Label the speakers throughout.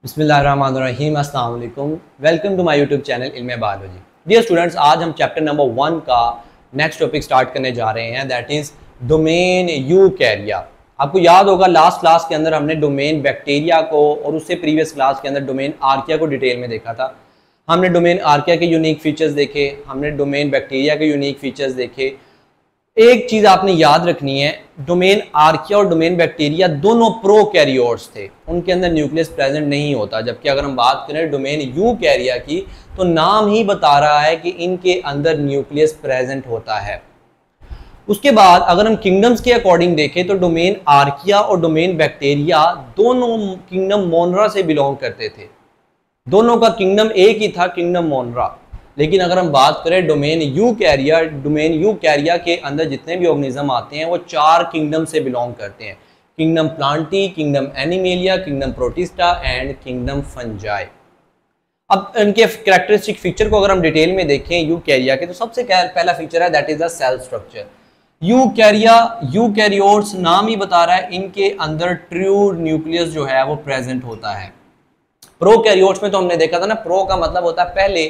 Speaker 1: बिस्मिल्लाहिर्रहमानिर्रहीम अस्सलाम वालेकुम। Welcome to my YouTube channel Ilm biology. Dear students, आज हम चैप्टर नंबर 1 का नेक्स्ट टॉपिक स्टार्ट करने जा रहे हैं, दैट इज़ डोमेन यूकैरिया। आपको याद होगा लास्ट क्लास के अंदर हमने डोमेन बैक्टीरिया को और उससे प्रीवियस क्लास के अंदर डोमेन आर्किया को डिटेल में देखा था। हमने डोमेन आर्किया के यूनिक फीचर्स देखे, हमने डोमेन बैक्टीरिया के यूनिक फीचर्स देखे। एक चीज आपने याद रखनी है, डोमेन आर्किया और डोमेन बैक्टीरिया दोनों प्रोकैरियोट्स थे, उनके अंदर न्यूक्लियस प्रेजेंट नहीं होता। जबकि अगर हम बात करें डोमेन यूकैरिया की, तो नाम ही बता रहा है कि इनके अंदर न्यूक्लियस प्रेजेंट होता है। उसके बाद अगर हम किंगडम्स के अकॉर्डिंग देखें तो डोमेन आर्किया और डोमेन बैक्टीरिया दोनों किंगडम मोनरा से बिलोंग करते थे। दोनों का किंगडम एक ही था, किंगडम मोनरा। लेकिन अगर हम बात करें डोमेन यूकैरिया के अंदर जितने भी ऑर्गेनिज्म आते हैं वो 4 किंगडम से बिलोंग करते हैं। Kingdom Plantae, kingdom animalia, kingdom protista and kingdom fungi. अब इनके कैरेक्टरिस्टिक फीचर को अगर हम डिटेल में देखें यूकैरिया के, तो सबसे पहला फीचर है that is the cell structure. Eukaryotes नाम ही बता रहा है, इनके अंदर ट्रू न्यूक्लियस जो है वो प्रेजेंट होता है। प्रोकैरियोट्स में तो हमने देखा था ना, प्रो का मतलब होता है पहले,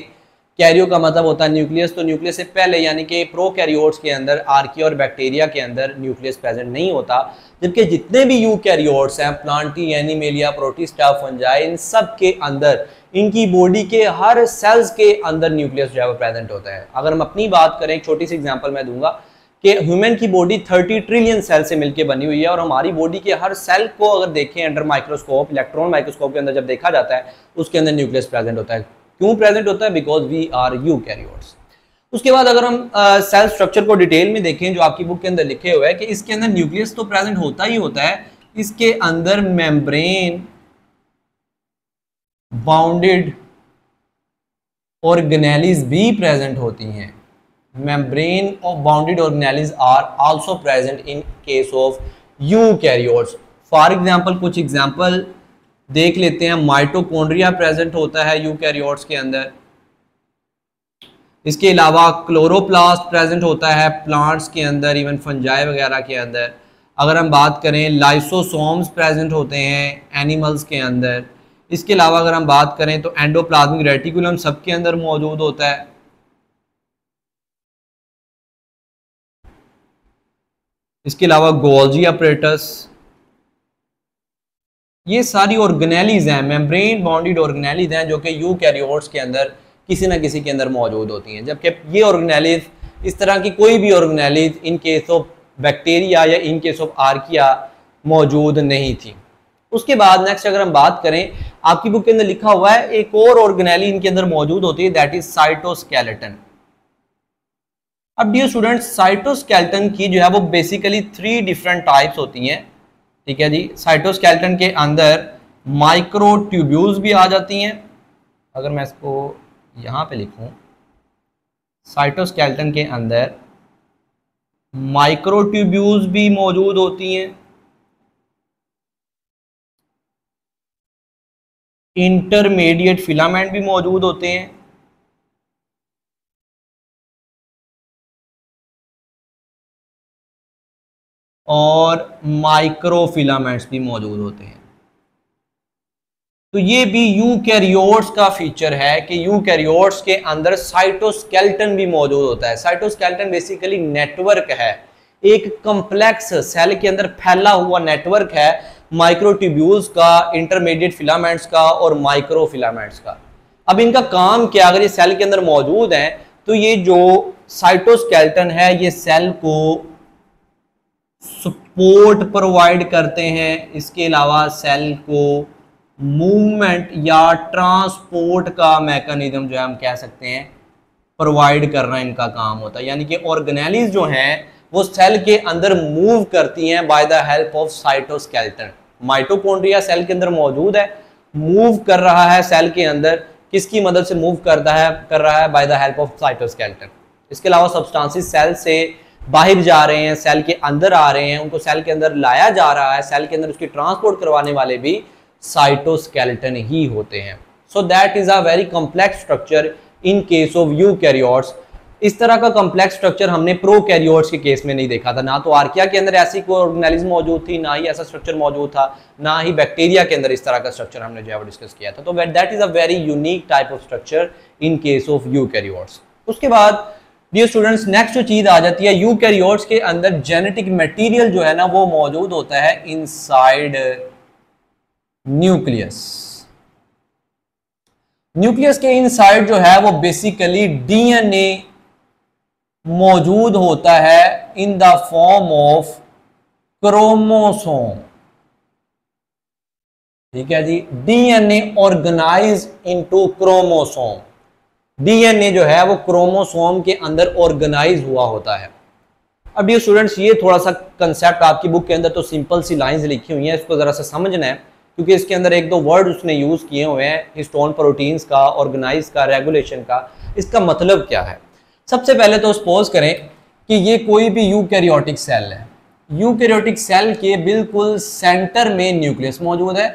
Speaker 1: कैरियो का मतलब होता है न्यूक्लियस, तो न्यूक्लियस से पहले, यानी कि प्रोकैरियोट्स के अंदर, आर्किया और बैक्टीरिया के अंदर न्यूक्लियस प्रेजेंट नहीं होता। जबकि जितने भी यूकैरियोट्स हैं, प्लांटी, एनिमेलिया, प्रोटिस्टा, फंजाई, इन सब के अंदर, इनकी बॉडी के हर सेल्स के अंदर न्यूक्लियस जो है वो प्रेजेंट होता है। अगर हम अपनी बात करें, एक छोटी सी एग्जांपल मैं दूंगा कि ह्यूमन की बॉडी 30 ट्रिलियन सेल से मिलकर बनी हुई है, और हमारी बॉडी के हर सेल को अगर देखें अंडर माइक्रोस्कोप, इलेक्ट्रॉन माइक्रोस्कोप के अंदर जब देखा जाता है, उसके अंदर न्यूक्लियस प्रेजेंट होता है। क्यों प्रेजेंट होता है? Because we are eukaryotes. उसके बाद अगर हम सेल स्ट्रक्चर को डिटेल में देखें, जो आपकी बुक के अंदर लिखे हुए है कि इसके अंदर न्यूक्लियस तो प्रेजेंट होता ही होता है, इसके अंदर मेम्ब्रेन बाउंडेड ऑर्गेनेलिज भी प्रेजेंट होती हैं। Membrane of bounded organelles are also present in case of eukaryotes. For example कुछ एग्जांपल देख लेते हैं। माइटोकॉन्ड्रिया प्रेजेंट होता है यूकैरियोट्स के अंदर। इसके अलावा क्लोरोप्लास्ट प्रेजेंट होता है प्लांट्स के अंदर, इवन फंजाई वगैरह के अंदर। अगर हम बात करें, लाइसोसोम्स प्रेजेंट होते हैं एनिमल्स के अंदर। इसके अलावा अगर हम बात करें तो एंडोप्लाज्मिक रेटिकुलम सबके अंदर मौजूद होता है। इसके अलावा गोल्जी अपरेटस, ये सारी ऑर्गेनेलिज हैं, मेम्ब्रेन बाउंडेड ऑर्गेनेलिज हैं, जो कि यूकैरियोट्स के अंदर किसी ना किसी के अंदर मौजूद होती हैं। जबकि ये ऑर्गेनेलिज, इस तरह की कोई भी organelles in case of bacteria या इन केस ऑफ आर्किया मौजूद नहीं थी। उसके बाद नेक्स्ट अगर हम बात करें, आपकी बुक के अंदर लिखा हुआ है एक और ऑर्गेनेली इनके अंदर मौजूद होती है, दैट इज साइटोस्केलेटन। अब डियर स्टूडेंट्स, साइटोस्केलेटन की जो है वो बेसिकली 3 डिफरेंट टाइप्स होती हैं। ठीक है जी। साइटोस्केलेटन के अंदर माइक्रोट्यूब्यूल्स भी आ जाती हैं। अगर मैं इसको यहाँ पे लिखूं, साइटोस्केलेटन के अंदर माइक्रोट्यूब्यूल्स भी मौजूद होती हैं, इंटरमीडिएट फिलामेंट भी मौजूद होते हैं, और माइक्रोफिलामेंट्स भी मौजूद होते हैं। तो ये भी यूकैरियोट्स का फीचर है कि यूकैरियोट्स के अंदर साइटोस्केलेटन भी मौजूद होता है। साइटोस्केलेटन बेसिकली नेटवर्क है, एक कॉम्प्लेक्स सेल के अंदर फैला हुआ नेटवर्क है माइक्रोट्यूब्यूल्स का, इंटरमीडिएट फिलामेंट्स का और माइक्रोफिलामेंट्स का। अब इनका काम क्या? अगर ये सेल के अंदर मौजूद है तो ये जो साइटोस्केलेटन है ये सेल को सपोर्ट प्रोवाइड करते हैं। इसके अलावा सेल को मूवमेंट या ट्रांसपोर्ट का मैकेनिज्म जो है हम कह सकते हैं प्रोवाइड करना इनका काम होता है। यानी कि ऑर्गेनेलिज जो हैं वो सेल के अंदर मूव करती हैं by the help of cytoskeleton. Mitochondria cell के अंदर मौजूद है, मूव कर रहा है सेल के अंदर, किसकी मदद से मूव कर रहा है? Bye the help of cytoskeleton. इसके अलावा सब्सटेंसेस सेल से बाहर जा रहे हैं, सेल के अंदर आ रहे हैं, उनको सेल के अंदर लाया जा रहा है, सेल के अंदर उसकी ट्रांसपोर्ट करवाने वाले भी साइटोस्केलेटन ही होते हैं। सो that is a very complex structure in case of eukaryotes. इस तरह का कॉम्प्लेक्स स्ट्रक्चर हमने प्रोकैरियोट्स के केस में नहीं देखा था। ना तो आर्किया के अंदर ऐसी कोई ऑर्गेनिज्म मौजूद थी, ना ही ऐसा स्ट्रक्चर मौजूद था, ना ही बैक्टीरिया के अंदर इस तरह का स्ट्रक्चर हमने जो है डिस्कस किया था। तो that is a very unique type of structure in case of eukaryotes. उसके बाद डियर स्टूडेंट्स नेक्स्ट जो चीज आ जाती है, यूकैरियोट्स के अंदर जेनेटिक मटेरियल जो है ना वो मौजूद होता है इनसाइड न्यूक्लियस। न्यूक्लियस के इनसाइड जो है वो बेसिकली डीएनए मौजूद होता है in the form of chromosome. ठीक है जी, DNA organise into chromosome. DNA जो है वो क्रोमोसोम के अंदर ऑर्गेनाइज हुआ होता है। अब ये स्टूडेंट्स ये थोड़ा सा कंसेप्ट आपकी बुक के अंदर तो सिंपल सी लाइंस लिखी हुई हैं, इसको जरा सा समझना है क्योंकि इसके अंदर एक दो वर्ड उसने यूज किए हुए हैं, हिस्टोन प्रोटीन्स का, ऑर्गेनाइज का, रेगुलेशन का। इसका मतलब क्या है? सबसे पहले तो सपोज करें कि ये कोई भी यूकैरियोटिक सेल है। यूकैरियोटिक सेल के बिल्कुल सेंटर में न्यूक्लियस मौजूद है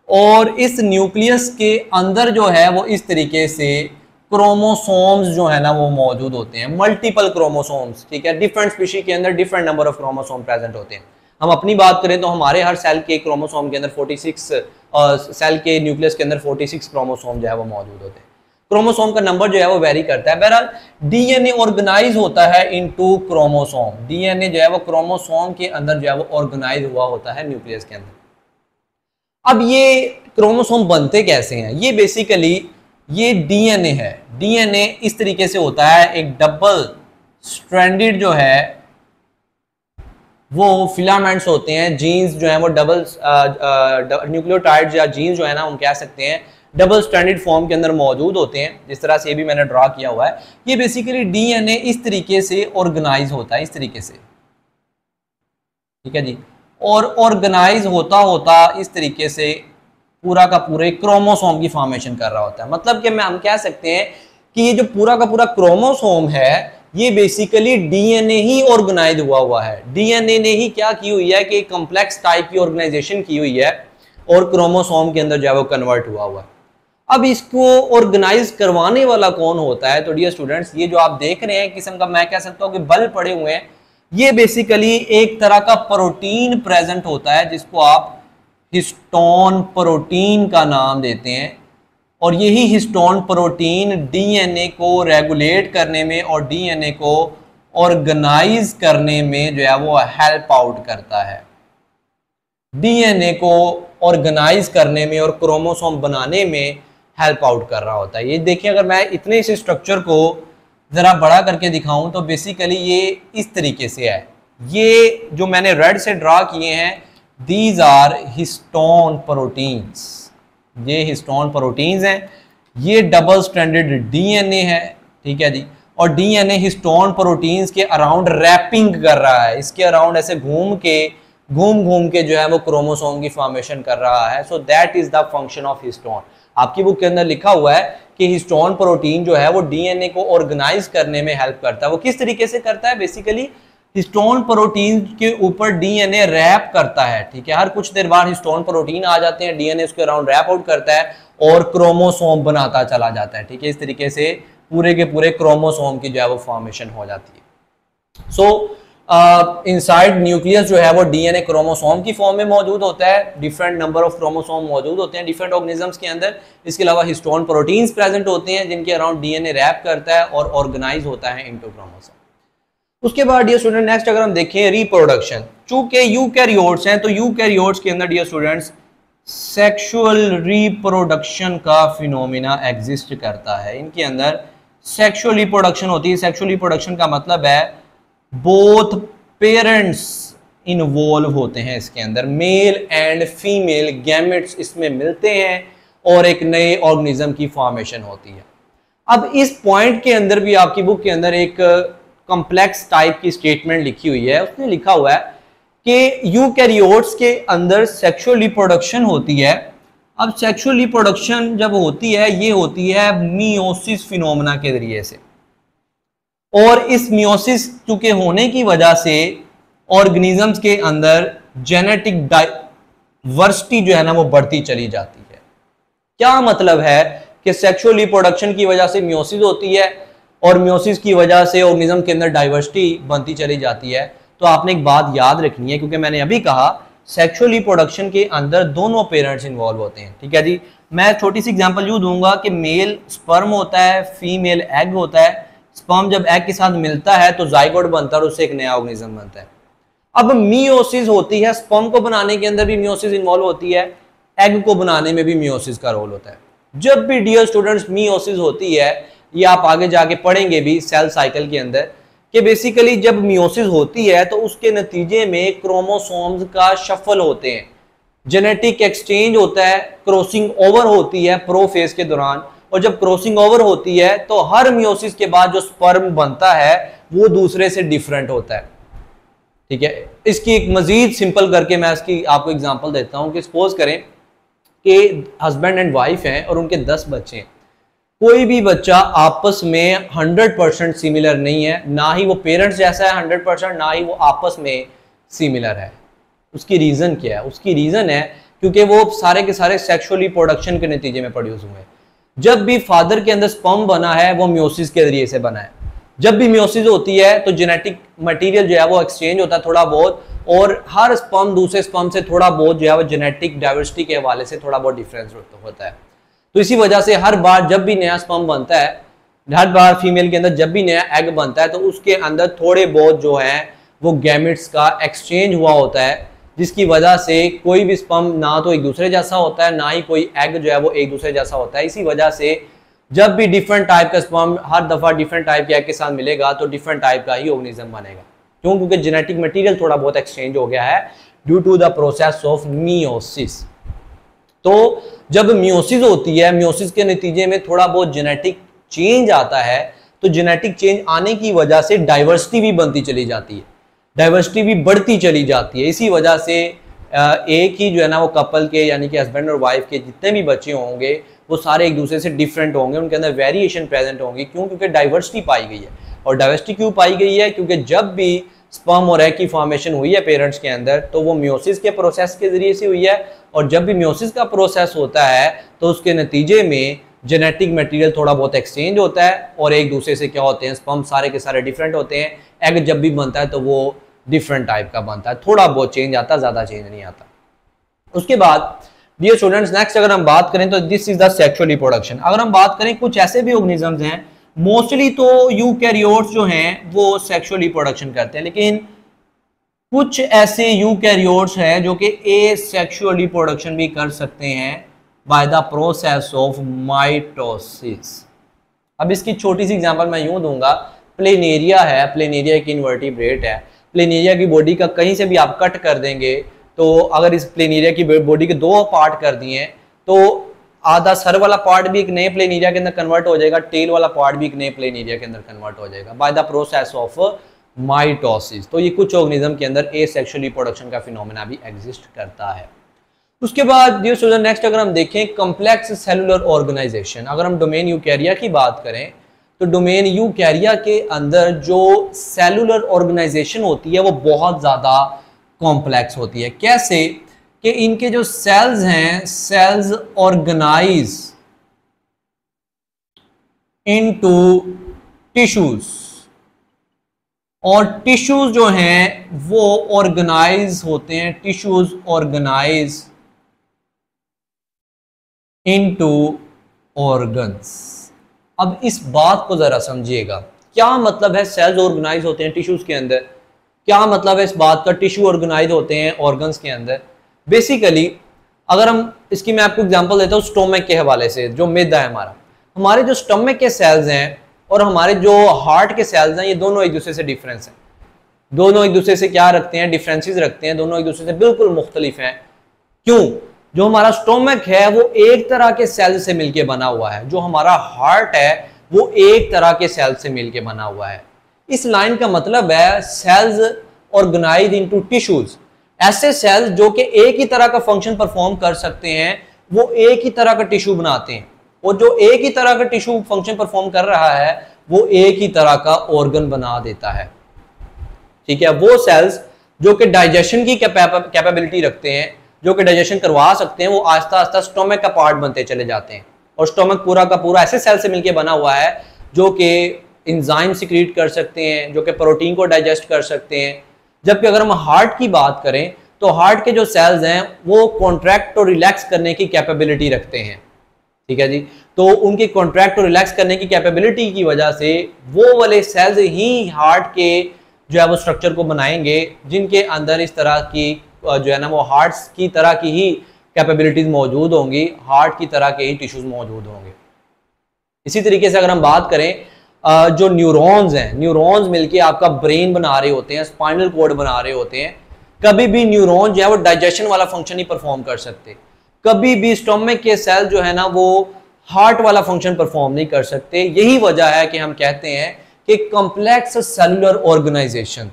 Speaker 1: और इस न्यूक्लियस के अंदर जो है वो इस तरीके से क्रोमोसोम्स जो है ना वो मौजूद होते हैं, मल्टीपल क्रोमोसोम्स। ठीक है, डिफरेंट स्पीशीज के अंदर different number of chromosome present होते हैं। हम अपनी बात करें तो हमारे हर सेल के क्रोमोसोम के अंदर 46 सेल के न्यूक्लियस के अंदर 46 क्रोमोसोम जो है वो मौजूद होते हैं। क्रोमोसोम का नंबर जो है वो वेरी करता है। बहरहाल डीएनए ऑर्गेनाइज होता है इनटू क्रोमोसोम। डीएनए जो है वो क्रोमोसोम के अंदर जो है वो ऑर्गेनाइज हुआ होता है न्यूक्लियस के अंदर। अब ये क्रोमोसोम बनते कैसे हैं? ये बेसिकली ये डीएनए है। डीएनए इस तरीके से होता है, एक डबल स्ट्रैंडेड जो है वो फिलामेंट्स होते हैं। जीन्स जो है वो डबल न्यूक्लियोटाइड्स या जीन्स जो है ना हम कह सकते हैं डबल स्ट्रैंडेड फॉर्म के अंदर मौजूद होते हैं। जिस तरह से ये भी मैंने ड्रा किया हुआ है, ये बेसिकली डीएनए इस तरीके से ऑर्गेनाइज होता है, इस तरीके से। ठीक है जी, और ऑर्गेनाइज होता होता इस तरीके से पूरा का पूरे क्रोमोसोम की फॉर्मेशन कर रहा होता है। मतलब कि हम कह सकते हैं कि ये जो पूरा का पूरा क्रोमोसोम है ये बेसिकली डीएनए ही ऑर्गेनाइज हुआ है। डीएनए ने ही क्या की हुई है कि एक कॉम्प्लेक्स टाइप की ऑर्गेनाइजेशन की हुई है और क्रोमोसोम के अंदर जो है वो कन्वर्ट हुआ है। अब इसको ऑर्गेनाइज करवाने वाला कौन होता है? तो डियर स्टूडेंट्स ये जो आप देख रहे हैं किस्म का, मैं कह सकता हूँ कि बल पड़े हुए हैं, ये बेसिकली एक तरह का प्रोटीन प्रेजेंट होता है जिसको आप हिस्टोन प्रोटीन का नाम देते हैं। और यही हिस्टोन प्रोटीन डीएनए को रेगुलेट करने में और डीएनए को ऑर्गेनाइज करने में जो है वो हेल्प आउट करता है। डीएनए को ऑर्गेनाइज करने में और क्रोमोसोम बनाने में हेल्प आउट कर रहा होता है। ये देखिए, अगर मैं इतने से स्ट्रक्चर को ज़रा बड़ा करके दिखाऊं तो बेसिकली ये इस तरीके से है। ये जो मैंने रेड से ड्रा किए हैं, दीज आर हिस्टोन प्रोटीन्स। ये हिस्टोन प्रोटीन्स हैं। ये डबल स्ट्रैंडेड डीएनए है। ठीक है जी, और डीएनए हिस्टोन प्रोटीन्स के अराउंड रैपिंग कर रहा है। इसके अराउंड ऐसे घूम के जो है वो क्रोमोसोम की फॉर्मेशन कर रहा है। सो that is the function of histone. आपकी बुक के अंदर लिखा हुआ है कि हिस्टोन प्रोटीन जो है वो डीएनए को ऑर्गेनाइज करने में हेल्प करता है। वो किस तरीके से करता है? बेसिकली हिस्टोन प्रोटीन के ऊपर डीएनए रैप करता है। ठीक है, हर कुछ देर बाद हिस्टोन प्रोटीन आ जाते हैं, डीएनए उसके अराउंड रैप आउट करता है और क्रोमोसोम बनाता चला जाता है। ठीक है, इस तरीके से पूरे के पूरे क्रोमोसोम की जो है वो फॉर्मेशन हो जाती है। सो इनसाइड न्यूक्लियस जो है वो डीएनए क्रोमोसोम की फॉर्म में मौजूद होता है। डिफरेंट नंबर ऑफ क्रोमोसोम मौजूद होते हैं डिफरेंट ऑर्गेनिजम्स के अंदर। इसके अलावा हिस्टोन प्रोटीन्स प्रेजेंट होते हैं जिनके अराउंड डीएनए रैप करता है और ऑर्गेनाइज होता है इनटू क्रोमोसोम। उसके बाद डियर स्टूडेंट नेक्स्ट अगर हम देखें रिप्रोडक्शन, चूंकि यूकैरियोट्स हैं तो यूकैरियोट्स के अंदर डियर स्टूडेंट्स सेक्सुअल रिप्रोडक्शन का फिनोमिना एग्जिस्ट करता है। इनके अंदर सेक्सुअल रिप्रोडक्शन होती है। सेक्सुअल रिप्रोडक्शन का मतलब है बोथ पेरेंट्स इन्वॉल्व होते हैं इसके अंदर, मेल एंड फीमेल गैमेट्स इसमें मिलते हैं और एक नए ऑर्गेनिज्म की फॉर्मेशन होती है। अब इस पॉइंट के अंदर भी आपकी बुक के अंदर एक कॉम्प्लेक्स टाइप की स्टेटमेंट लिखी हुई है। उसने लिखा हुआ है कि यूकैरियोट्स के अंदर सेक्सुअल रिप्रोडक्शन होती है। अब सेक्सुअल रिप्रोडक्शन जब होती है ये होती है मियोसिस फिनोमेना के जरिए से, और इस मियोसिस चूंकि होने की वजह से ऑर्गेनिजम्स के अंदर जेनेटिक डाइवर्सिटी जो है ना वो बढ़ती चली जाती है। क्या मतलब है कि सेक्सुअल रिप्रोडक्शन की वजह से मियोसिस होती है, और मियोसिस की वजह से ऑर्गेनिज्म के अंदर डाइवर्सिटी बनती चली जाती है। तो आपने एक बात याद रखनी है, क्योंकि मैंने अभी कहा सेक्सुअल रिप्रोडक्शन के अंदर दोनों पेरेंट्स इन्वॉल्व होते हैं। ठीक है जी, मैं छोटी सी एग्जांपल यूं दूंगा कि मेल स्पर्म होता है, फीमेल एग होता है। स्पर्म जब एग के साथ मिलता है तो जाइगोट बनता है और उससे एक नया ऑर्गेनिज्म बनता है। अब मियोसिस होती है, स्पर्म को बनाने के अंदर भी मियोसिस इन्वॉल्व होती है, एग को बनाने में भी मियोसिस का रोल होता है। जब भी डियर स्टूडेंट्स मियोसिस होती है, ये आप आगे जाके पढ़ेंगे भी सेल साइकिल के अंदर, कि बेसिकली जब मियोसिस होती है तो उसके नतीजे में क्रोमोसोम्स का शफल होते हैं, जेनेटिक एक्सचेंज होता है, क्रॉसिंग ओवर होती है प्रोफेज के दौरान। और जब क्रॉसिंग ओवर होती है तो हर मियोसिस के बाद जो स्पर्म बनता है वो दूसरे से डिफरेंट होता है। ठीक है, इसकी एक मजीद सिंपल करके मैं इसकी आपको एग्जांपल देता हूं कि सपोज करें कि हस्बैंड एंड वाइफ हैं और उनके 10 बच्चे हैं। कोई भी बच्चा आपस में 100% सिमिलर नहीं है, ना ही वो पेरेंट्स जैसा है 100%, ना ही वो आपस में सिमिलर है। उसकी रीजन क्या है? उसकी रीजन है क्योंकि वो सारे के सारे सेक्सुअल रिप्रोडक्शन के नतीजे में प्रोड्यूस हुए हैं। जब भी फादर के अंदर स्पर्म बना है वो मियोसिस के जरिए से बना है। जब भी मियोसिस होती है तो जेनेटिक मटेरियल जो है वो एक्सचेंज होता है थोड़ा बहुत, और हर स्पर्म दूसरे स्पर्म से थोड़ा बहुत जो है वो जेनेटिक डाइवर्सिटी के हवाले से थोड़ा बहुत डिफरेंस होता है। तो इसी वजह से हर बार जब भी नया स्पर्म बनता है, हर बार फीमेल के अंदर जब भी नया एग बनता है तो उसके अंदर थोड़े बहुत जो है वो गैमेट्स का एक्सचेंज हुआ होता है, जिसकी वजह से कोई भी स्पर्म ना तो एक दूसरे जैसा होता है, ना ही कोई एग जो है वो एक दूसरे जैसा होता है। इसी वजह से जब भी डिफरेंट टाइप का स्पर्म हर दफा डिफरेंट टाइप के एग के साथ मिलेगा तो डिफरेंट टाइप का ही ऑर्गेनिज्म बनेगा। क्यों? क्योंकि जेनेटिक मटेरियल थोड़ा बहुत एक्सचेंज हो गया है due to the process of meiosis. तो जब मियोसिस होती है, मियोसिस के नतीजे में थोड़ा बहुत जेनेटिक चेंज आता है, तो जेनेटिक चेंज आने की वजह से डाइवर्सिटी भी बनती चली जाती है, डाइवर्सिटी भी बढ़ती चली जाती है। इसी वजह से एक ही जो है ना वो कपल के यानी कि हस्बैंड और वाइफ के जितने भी बच्चे होंगे वो सारे एक दूसरे से डिफरेंट होंगे, उनके अंदर वेरिएशन प्रेजेंट होंगी। क्यों? क्योंकि डाइवर्सिटी पाई गई है। और डाइवर्सिटी क्यों पाई गई है? क्योंकि जब भी स्पर्म और एग की फॉर्मेशन हुई है पेरेंट्स के अंदर तो वो मियोसिस के प्रोसेस के जरिए से हुई है, और जब भी मियोसिस का प्रोसेस होता है तो उसके नतीजे में जेनेटिक मटेरियल थोड़ा बहुत एक्सचेंज होता है और एक दूसरे से क्या होते हैं, स्पर्म सारे के सारे डिफरेंट होते हैं। एग जब भी बनता है तो वो डिफरेंट टाइप का बनता है, थोड़ा बहुत चेंज आता है, ज्यादा चेंज नहीं आता। उसके बाद डियर स्टूडेंट्स नेक्स्ट अगर हम बात करें तो this is the sexual reproduction. अगर हम बात करें कुछ ऐसे भी ऑर्गेनिजम्स हैं, मोस्टली तो यूकैरियोट्स जो हैं वो सेक्सुअल रिप्रोडक्शन करते हैं, लेकिन कुछ ऐसे यूकैरियोट्स हैं जो कि एसेक्सुअल रिप्रोडक्शन भी कर सकते हैं by the process of mitosis. अब इसकी छोटी सी एग्जांपल मैं यूं दूंगा, प्लेनेरिया है, प्लेनेरिया एक इनवर्टिब्रेट है। प्लेनेरिया की बॉडी का कहीं से भी आप कट कर देंगे तो अगर इस प्लेनेरिया की बॉडी के 2 पार्ट कर दिए तो आधा सर वाला पार्ट भी एक नए प्लेनेरिया के अंदर कन्वर्ट हो जाएगा, टेल वाला पार्ट भी एक नए प्लेनेरिया के अंदर कन्वर्ट हो जाएगा by the process of mitosis. तो ये कुछ ऑर्गेनिज्म के अंदर एसेक्सुअल रिप्रोडक्शन का फिनोमेना भी एग्जिस्ट करता है। उसके बाद डियर स्टूडेंट नेक्स्ट अगर हम देखें कॉम्प्लेक्स सेलुलर ऑर्गेनाइजेशन। अगर हम डोमेन यूकैरिया की बात करें तो डोमेन यूकैरिया के अंदर जो सेलुलर ऑर्गेनाइजेशन होती है वो बहुत ज़्यादा कॉम्प्लेक्स होती है। कैसे? कि इनके जो सेल्स हैं, सेल्स ऑर्गेनाइज इनटू टिश्यूज, और टिश्यूज जो हैं वो ऑर्गेनाइज होते हैं, टिश्यूज ऑर्गेनाइज इनटू ऑर्गन्स। अब इस बात को जरा समझिएगा, क्या मतलब है सेल्स ऑर्गेनाइज होते हैं टिश्यूज के अंदर, क्या मतलब है इस बात का टिश्यू ऑर्गेनाइज होते हैं ऑर्गन्स के अंदर। बेसिकली अगर हम इसकी मैं आपको एग्जांपल देता हूँ स्टोमक के हवाले से, जो मैदा है हमारे जो स्टोमक के सेल्स हैं और हमारे जो हार्ट के सेल्स हैं, ये दोनों एक दूसरे से डिफरेंस हैं। दोनों एक दूसरे से क्या रखते हैं, डिफरेंसेस रखते हैं, दोनों एक दूसरे से बिल्कुल मुख्तलिफ हैं। क्यों? जो हमारा स्टोमक है वो एक तरह के सेल से मिलकर बना हुआ है, जो हमारा हार्ट है वो एक तरह के सेल से मिलकर बना हुआ है। इस लाइन का मतलब है सेल्स ऑर्गेनाइज इनटू टिश्यूज, ऐसे सेल्स जो कि एक ही तरह का फंक्शन परफॉर्म कर सकते हैं वो एक ही तरह का टिश्यू बनाते हैं, और जो एक ही तरह का टिश्यू फंक्शन परफॉर्म कर रहा है वो एक ही तरह का ऑर्गन बना देता है। ठीक है, वो सेल्स जो कि डाइजेशन की कैपेबिलिटी रखते हैं, जो कि डाइजेशन करवा सकते हैं, वो आहिस्ता आहिस्ता स्टोमक का पार्ट बनते चले जाते हैं। और स्टोमक पूरा का पूरा ऐसे सेल से मिलकर बना हुआ है जो कि इंजाइम सिक्रीट कर सकते हैं जो कि प्रोटीन को डाइजेस्ट कर सकते हैं। जबकि अगर हम हार्ट की बात करें तो हार्ट के जो सेल्स हैं वो कॉन्ट्रैक्ट और रिलैक्स करने की कैपेबिलिटी रखते हैं, ठीक है जी। तो उनके कॉन्ट्रैक्ट और रिलैक्स करने की कैपेबिलिटी की वजह से वो वाले सेल्स ही हार्ट के जो है वो स्ट्रक्चर को बनाएंगे जिनके अंदर इस तरह की जो है ना वो हार्ट्स की तरह की ही कैपेबिलिटीज मौजूद होंगी, हार्ट की तरह के ही टिश्यूज मौजूद होंगे। इसी तरीके से अगर हम बात करें जो न्यूरॉन्स हैं, न्यूरॉन्स मिलके आपका ब्रेन बना रहे होते हैं, स्पाइनल कोड बना रहे होते हैं। कभी भी न्यूरॉन जो है वो डाइजेशन वाला फंक्शन नहीं परफॉर्म कर सकते, कभी भी स्टोमक के सेल जो है ना वो हार्ट वाला फंक्शन परफॉर्म नहीं कर सकते। यही वजह है कि हम कहते हैं कि कॉम्प्लेक्स सेलुलर ऑर्गेनाइजेशन,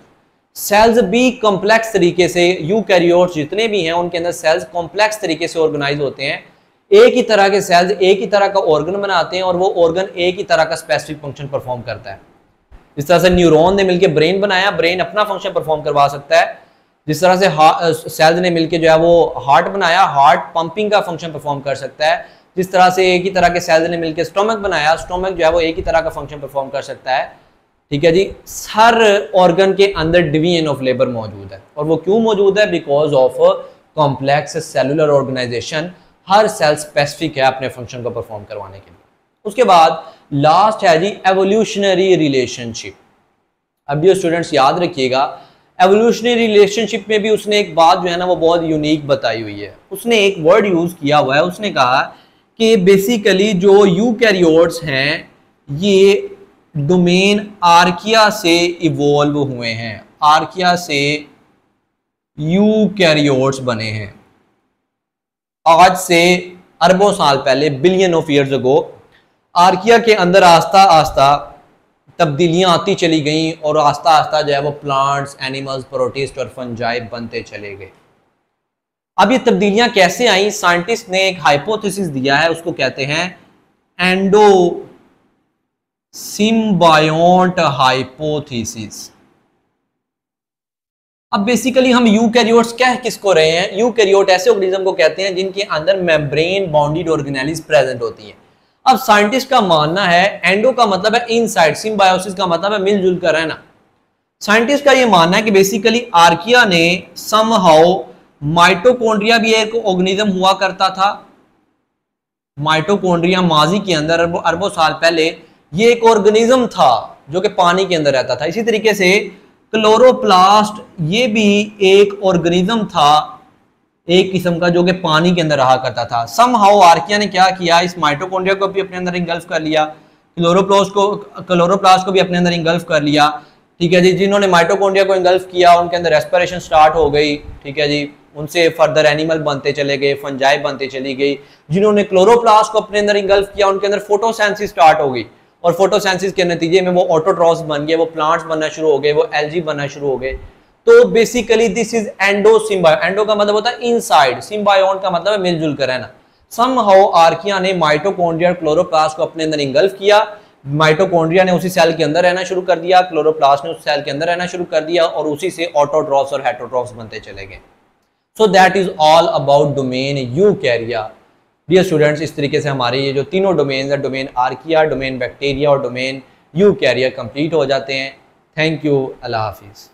Speaker 1: सेल्स भी कॉम्प्लेक्स तरीके से, यूकैरियोट्स जितने भी हैं उनके अंदर सेल्स कॉम्प्लेक्स तरीके से ऑर्गेनाइज होते हैं। एक ही तरह के सेल्स एक ही तरह का ऑर्गन बनाते हैं और वो ऑर्गन एक ही तरह का स्पेसिफिक फंक्शन परफॉर्म करता है। जिस तरह से न्यूरॉन ने मिलकर ब्रेन बनाया, ब्रेन अपना फंक्शन परफॉर्म करवा सकता है। जिस तरह से सेल्स ने मिलकर जो है वो हार्ट बनाया, हार्ट पंपिंग का फंक्शन परफॉर्म कर सकता है। जिस तरह से एक ही तरह के सेल्स ने मिलकर स्टोमक बनाया, स्टोमक जो है वो एक ही तरह का फंक्शन परफॉर्म कर सकता है, ठीक है जी। हर ऑर्गन के अंदर डिवीजन ऑफ लेबर मौजूद है और वो क्यों मौजूद है? Because of complex cellular organisation. हर सेल स्पेसिफिक है अपने फंक्शन को परफॉर्म करवाने के लिए। उसके बाद लास्ट है जी एवोल्यूशनरी रिलेशनशिप। अब ये स्टूडेंट्स याद रखिएगा, एवोल्यूशनरी रिलेशनशिप में भी उसने एक बात जो है ना वो बहुत यूनिक बताई हुई है। उसने एक वर्ड यूज किया हुआ है, उसने कहा कि बेसिकली जो यूकैरियोट्स हैं ये डोमेन आर्किया से इवॉल्व हुए हैं, आर्किया से यूकैरियोट्स बने हैं। आज से अरबों साल पहले, billion of years ago, archaea के अंदर आस्ता आस्ता तब्दीलियां आती चली गई और आस्ता आस्ता जो है वो प्लांट्स, एनिमल्स, प्रोटिस्ट और फंजाई बनते चले गए। अब ये तब्दीलियां कैसे आई? साइंटिस्ट ने एक हाइपोथेसिस दिया है, उसको कहते हैं एंडो सिम्बायोट हाइपोथेसिस। अब बेसिकली हम यूकैरियोट्स कह किसको रहे हैं? यूकैरियोट ऐसे ऑर्गेनिज्म को कहते हैं जिनके अंदर मेम्ब्रेन बाउंडेड ऑर्गेनेल्स प्रेजेंट होती हैं। अब साइंटिस्ट का मानना है, एंडो का मतलब है इनसाइड, सिम्बायोसिस का मतलब है मिलजुल कर रहना। साइंटिस्ट का ये मानना है कि बेसिकली आर्किया ने समहाउ, माइटोकॉन्ड्रिया भी एक ऑर्गेनिज्म हुआ करता था। माइटोकॉन्ड्रिया माजी के अंदर अरबों साल पहले ये एक ऑर्गेनिज्म था जो कि पानी के अंदर रहता था। इसी तरीके से क्लोरोप्लास्ट ये भी एक ऑर्गेनिज्म था, एक किस्म का, जो कि पानी के अंदर रहा करता था। समहाउ आर्किया ने क्या किया, इस माइटोकॉन्ड्रिया को भी अपने अंदर इंगल्फ कर लिया, क्लोरोप्लास्ट को भी अपने अंदर इंगल्फ कर लिया, ठीक है जी। जिन्होंने माइटोकॉन्ड्रिया को इंगल्फ किया उनके अंदर रेस्पिरेशन स्टार्ट हो गई, ठीक है जी। उनसे फर्दर एनिमल बनते चले गए, फंजाई बनते चली गई। जिन्होंने क्लोरोप्लास्ट को अपने अंदर इंगल्फ किया उनके अंदर फोटोसेंसिस स्टार्ट हो गई और फोटोसेंसिस के नतीजे में वो ऑटोट्रॉफ्स बन गए, वो प्लांट्स बनना शुरू हो गए, वो एल्गी बनना शुरू हो गए। तो basically this is endo symbio. Endo का मतलब होता है इनसाइड, सिम्बायोन का मतलब है मिलजुल कर रहना। समहाउ आर्किया ने माइटोकॉन्ड्रिया और क्लोरोप्लास्ट को अपने अंदर इंगल्फ किया। माइटोकॉन्ड्रिया ने उसी सेल के अंदर रहना शुरू कर दिया, क्लोरोप्लास्ट ने उस सेल के अंदर रहना शुरू कर दिया और उसी से ऑटोट्रॉफ्स और हेटेरोट्रॉफ्स बनते चले गए। So that is all about domain eukarya. Dear students, इस तरीके से हमारे ये जो तीनों डोमेन है, डोमेन आर्किया, डोमेन बैक्टीरिया और डोमेन यूकैरिया, कंप्लीट हो जाते हैं। थैंक यू, अल्लाह हाफिज़।